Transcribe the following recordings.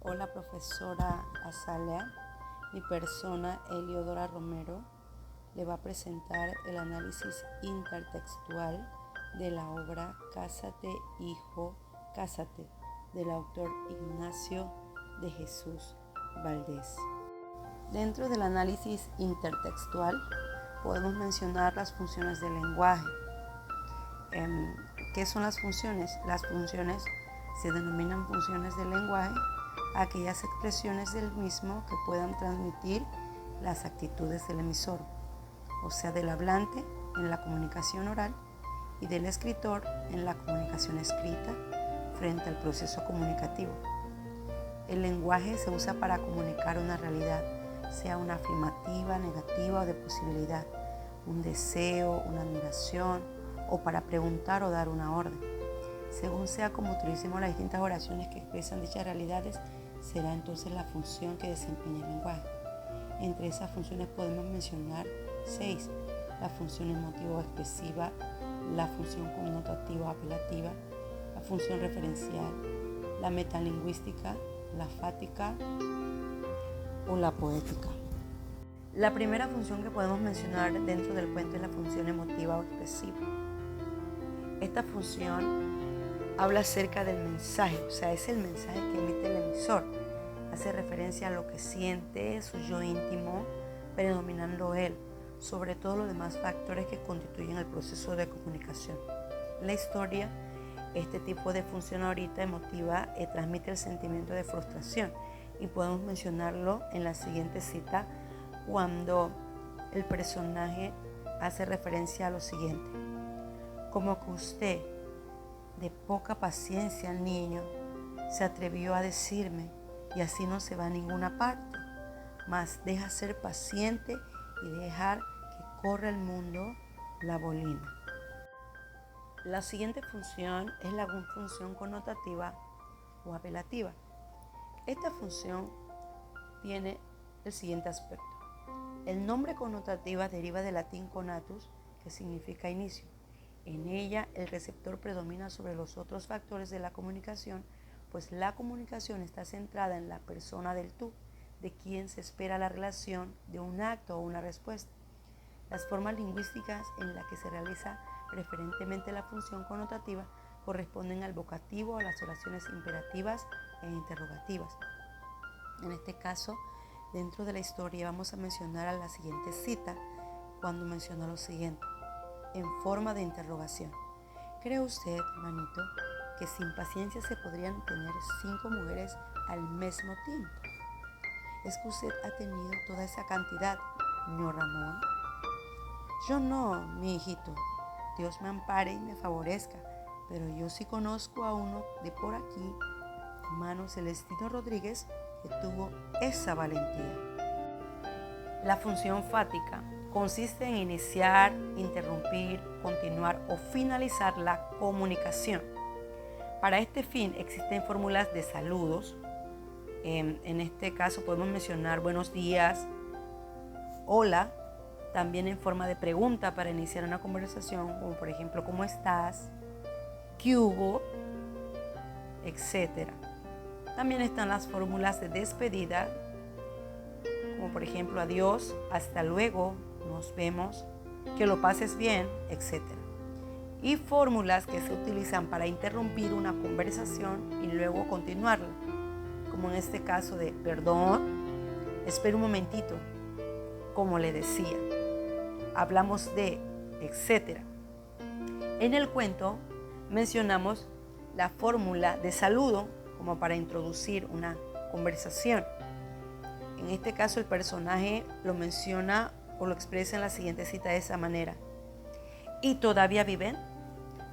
Hola profesora Azalea, mi persona Eliodora Romero le va a presentar el análisis intertextual de la obra Cásate, hijo, cásate, del autor Ignacio de Jesús Valdés. Dentro del análisis intertextual podemos mencionar las funciones del lenguaje. ¿Qué son las funciones? Las funciones se denominan funciones del lenguaje aquellas expresiones del mismo que puedan transmitir las actitudes del emisor, o sea, del hablante en la comunicación oral y del escritor en la comunicación escrita frente al proceso comunicativo. El lenguaje se usa para comunicar una realidad, sea una afirmativa, negativa o de posibilidad, un deseo, una admiración o para preguntar o dar una orden. Según sea como utilicemos las distintas oraciones que expresan dichas realidades, será entonces la función que desempeña el lenguaje. Entre esas funciones podemos mencionar 6. La función emotiva expresiva, la función connotativa apelativa, la función referencial, la metalingüística, la fática o la poética. La primera función que podemos mencionar dentro del cuento es la función emotiva o expresiva. Esta función habla acerca del mensaje, o sea, es el mensaje que emite el emisor. Hace referencia a lo que siente, su yo íntimo, predominando él, sobre todo los demás factores que constituyen el proceso de comunicación. En la historia, este tipo de función ahorita emotiva transmite el sentimiento de frustración y podemos mencionarlo en la siguiente cita cuando el personaje hace referencia a lo siguiente: como que usted, de poca paciencia al niño, se atrevió a decirme y así no se va a ninguna parte, mas deja ser paciente y dejar que corra el mundo la bolina. La siguiente función es la función connotativa o apelativa. Esta función tiene el siguiente aspecto. El nombre connotativa deriva del latín conatus, que significa inicio. En ella el receptor predomina sobre los otros factores de la comunicación, pues la comunicación está centrada en la persona del tú, de quien se espera la relación de un acto o una respuesta. Las formas lingüísticas en las que se realiza preferentemente la función connotativa corresponden al vocativo o a las oraciones imperativas e interrogativas. En este caso, dentro de la historia vamos a mencionar a la siguiente cita cuando menciona lo siguiente, en forma de interrogación. ¿Cree usted, hermanito, que sin paciencia se podrían tener 5 mujeres al mismo tiempo? ¿Es que usted ha tenido toda esa cantidad, señor Ramón? Yo no, mi hijito. Dios me ampare y me favorezca, pero yo sí conozco a uno de por aquí, hermano Celestino Rodríguez, que tuvo esa valentía. La función fática consiste en iniciar, interrumpir, continuar o finalizar la comunicación. Para este fin existen fórmulas de saludos. En este caso podemos mencionar buenos días, hola, también en forma de pregunta para iniciar una conversación, como por ejemplo, ¿cómo estás? ¿Qué hubo? Etcétera. También están las fórmulas de despedida, como por ejemplo, adiós, hasta luego, nos vemos, que lo pases bien, etc. Y fórmulas que se utilizan para interrumpir una conversación y luego continuarla, como en este caso de perdón, espera un momentito, como le decía, hablamos de, etc. En el cuento mencionamos la fórmula de saludo como para introducir una conversación. En este caso el personaje lo menciona o lo expresa en la siguiente cita de esa manera. ¿Y todavía viven?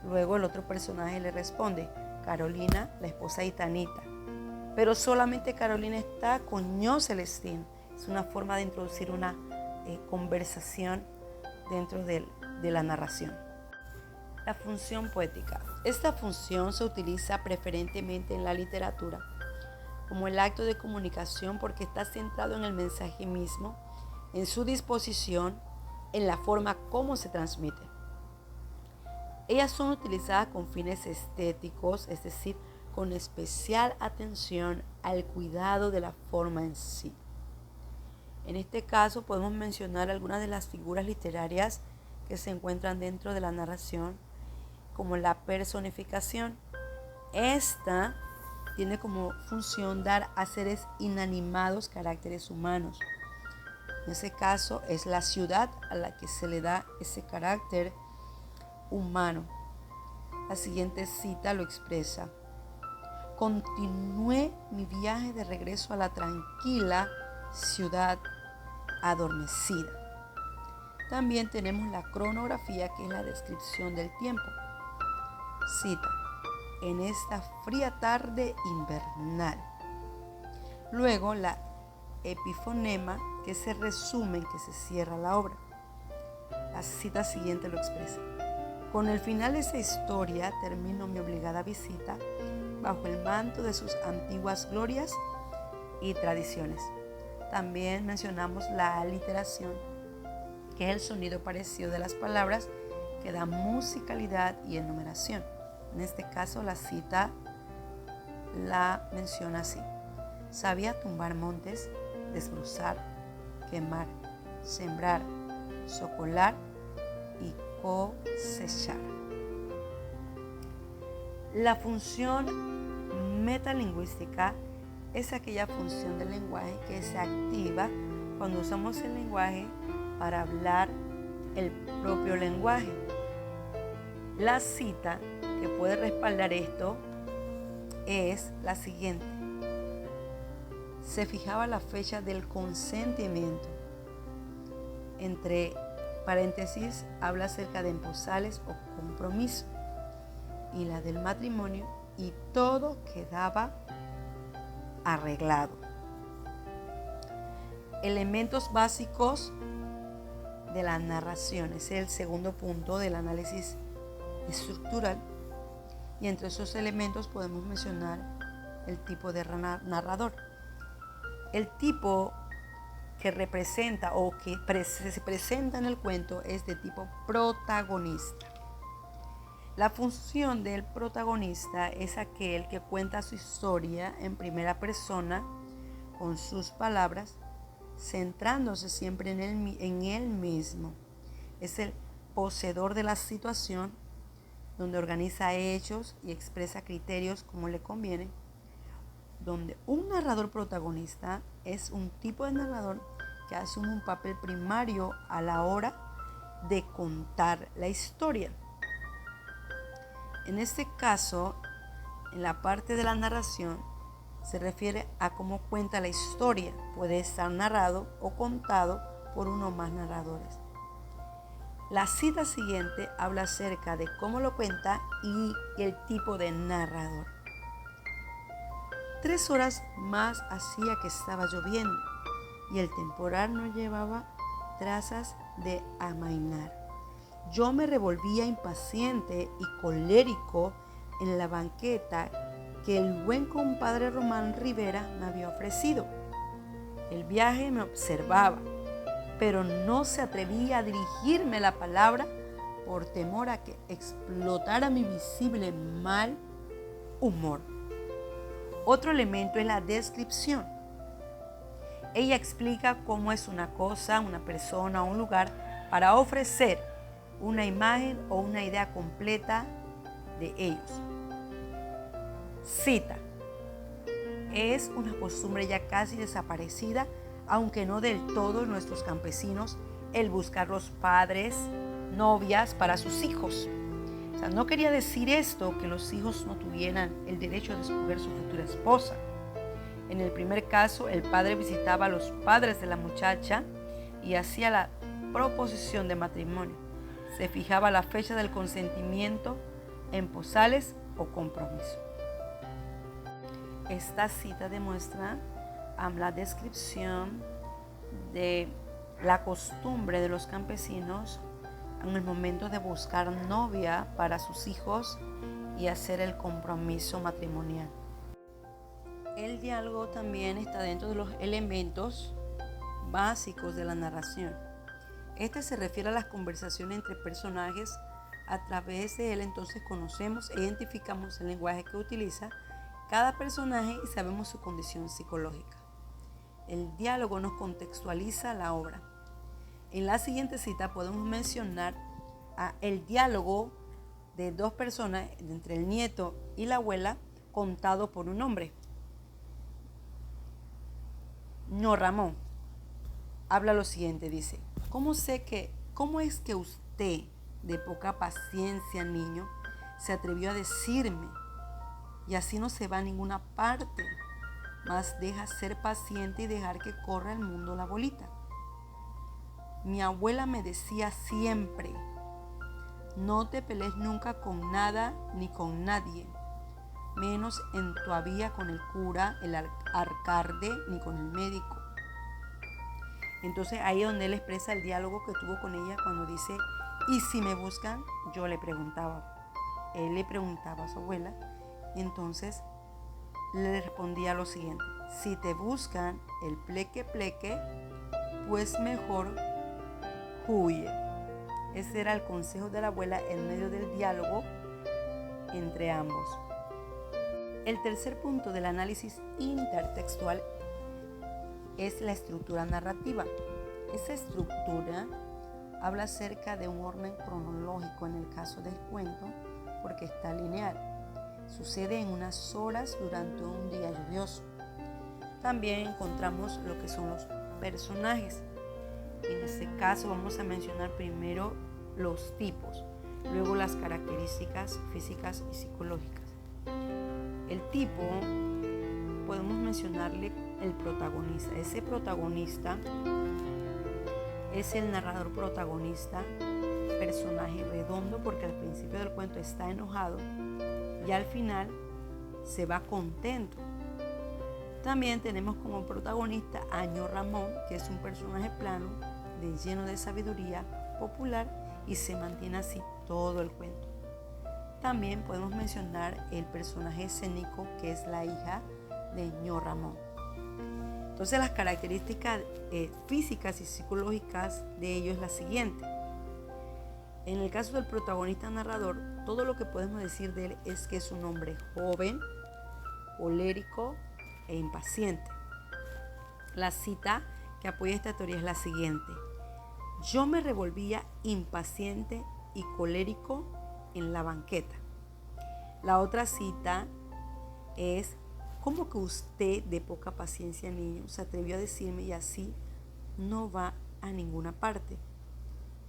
Luego el otro personaje le responde, Carolina, la esposa de Itanita. Pero solamente Carolina está con ño Celestín. Es una forma de introducir una conversación dentro de la narración. La función poética. Esta función se utiliza preferentemente en la literatura como el acto de comunicación porque está centrado en el mensaje mismo, en su disposición, en la forma como se transmite. Ellas son utilizadas con fines estéticos, es decir, con especial atención al cuidado de la forma en sí. En este caso podemos mencionar algunas de las figuras literarias que se encuentran dentro de la narración, como la personificación. Esta tiene como función dar a seres inanimados caracteres humanos. En ese caso es la ciudad a la que se le da ese carácter humano. La siguiente cita lo expresa: continué mi viaje de regreso a la tranquila ciudad adormecida. También tenemos la cronografía, que es la descripción del tiempo. Cita: en esta fría tarde invernal. Luego la epifonema, que es el resumen que se cierra la obra. La cita siguiente lo expresa: con el final de esa historia termino mi obligada visita bajo el manto de sus antiguas glorias y tradiciones. También mencionamos la aliteración, que es el sonido parecido de las palabras que da musicalidad y enumeración. En este caso la cita la menciona así: sabía tumbar montes, desbrozar, quemar, sembrar, socolar y cosechar. La función metalingüística es aquella función del lenguaje que se activa cuando usamos el lenguaje para hablar el propio lenguaje. La cita que puede respaldar esto es la siguiente: se fijaba la fecha del consentimiento. Entre paréntesis habla acerca de embosales o compromiso, y la del matrimonio, y todo quedaba arreglado. Elementos básicos de la narración es el segundo punto del análisis estructural, y entre esos elementos podemos mencionar el tipo de narrador. El tipo que representa o que se presenta en el cuento es de tipo protagonista. La función del protagonista es aquel que cuenta su historia en primera persona con sus palabras, centrándose siempre en él mismo. Es el poseedor de la situación, donde organiza hechos y expresa criterios como le conviene. Donde un narrador protagonista es un tipo de narrador que asume un papel primario a la hora de contar la historia. En este caso, en la parte de la narración, se refiere a cómo cuenta la historia. Puede estar narrado o contado por uno o más narradores. La cita siguiente habla acerca de cómo lo cuenta y el tipo de narrador. 3 horas más hacía que estaba lloviendo y el temporal no llevaba trazas de amainar. Yo me revolvía impaciente y colérico en la banqueta que el buen compadre Román Rivera me había ofrecido. El viaje me observaba, pero no se atrevía a dirigirme la palabra por temor a que explotara mi visible mal humor. Otro elemento es la descripción. Ella explica cómo es una cosa, una persona o un lugar para ofrecer una imagen o una idea completa de ellos. Cita: es una costumbre ya casi desaparecida, aunque no del todo, en nuestros campesinos, el buscar los padres novias para sus hijos. O sea, no quería decir esto que los hijos no tuvieran el derecho de escoger su futura esposa. En el primer caso, el padre visitaba a los padres de la muchacha y hacía la proposición de matrimonio. Se fijaba la fecha del consentimiento en posales o compromiso. Esta cita demuestra la descripción de la costumbre de los campesinos en el momento de buscar novia para sus hijos y hacer el compromiso matrimonial. El diálogo también está dentro de los elementos básicos de la narración. Este se refiere a las conversaciones entre personajes. A través de él entonces conocemos e identificamos el lenguaje que utiliza cada personaje y sabemos su condición psicológica. El diálogo nos contextualiza la obra. En la siguiente cita podemos mencionar el diálogo de dos personas entre el nieto y la abuela contado por un hombre. Ñor Ramón habla lo siguiente, dice: ¿Cómo es que usted, de poca paciencia, niño, se atrevió a decirme? Y así no se va a ninguna parte, mas deja ser paciente y dejar que corra el mundo la bolita. Mi abuela me decía siempre: no te pelees nunca con nada ni con nadie, menos todavía con el cura, el alcalde, ni con el médico. Entonces ahí es donde él expresa el diálogo que tuvo con ella cuando dice: ¿y si me buscan? Yo le preguntaba. Él le preguntaba a su abuela, y entonces le respondía lo siguiente: si te buscan el pleque, pues mejor huye. Ese era el consejo de la abuela en medio del diálogo entre ambos. El tercer punto del análisis intertextual es la estructura narrativa. Esa estructura habla acerca de un orden cronológico en el caso del cuento, porque está lineal. Sucede en unas horas durante un día lluvioso. También encontramos lo que son los personajes. En este caso vamos a mencionar primero los tipos, luego las características físicas y psicológicas. El tipo, podemos mencionarle el protagonista. Ese protagonista es el narrador protagonista, personaje redondo, porque al principio del cuento está enojado y al final se va contento. También tenemos como protagonista a Ñor Ramón, que es un personaje plano, lleno de sabiduría popular, y se mantiene así todo el cuento. También podemos mencionar el personaje escénico, que es la hija de Ñor Ramón. Entonces las características físicas y psicológicas de ello es la siguiente. En el caso del protagonista narrador, todo lo que podemos decir de él es que es un hombre joven, colérico e impaciente. La cita que apoya esta teoría es la siguiente: yo me revolvía impaciente y colérico en la banqueta. La otra cita es: ¿cómo que usted, de poca paciencia, niño, se atrevió a decirme y así no va a ninguna parte?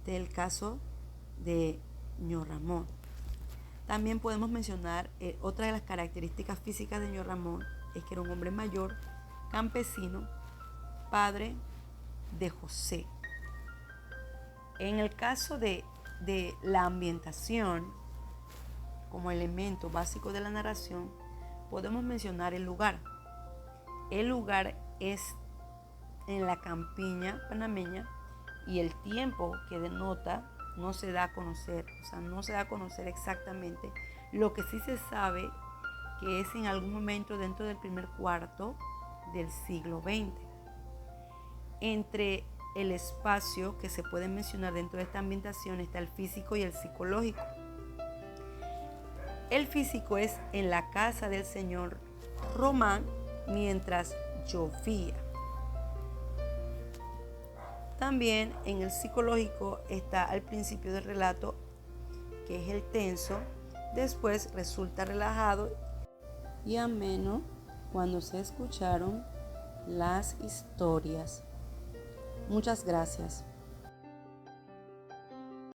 Del caso de Ñor Ramón. También podemos mencionar otra de las características físicas de Ñor Ramón es que era un hombre mayor, campesino, padre de José. En el caso de la ambientación, como elemento básico de la narración, podemos mencionar el lugar. El lugar es en la campiña panameña y el tiempo que denota no se da a conocer, no se da a conocer exactamente. Lo que sí se sabe que es en algún momento dentro del primer cuarto del siglo XX. Entre el espacio que se puede mencionar dentro de esta ambientación está el físico y el psicológico. El físico es en la casa del señor Román mientras llovía. También en el psicológico está al principio del relato, que es el tenso, después resulta relajado y ameno cuando se escucharon las historias. Muchas gracias.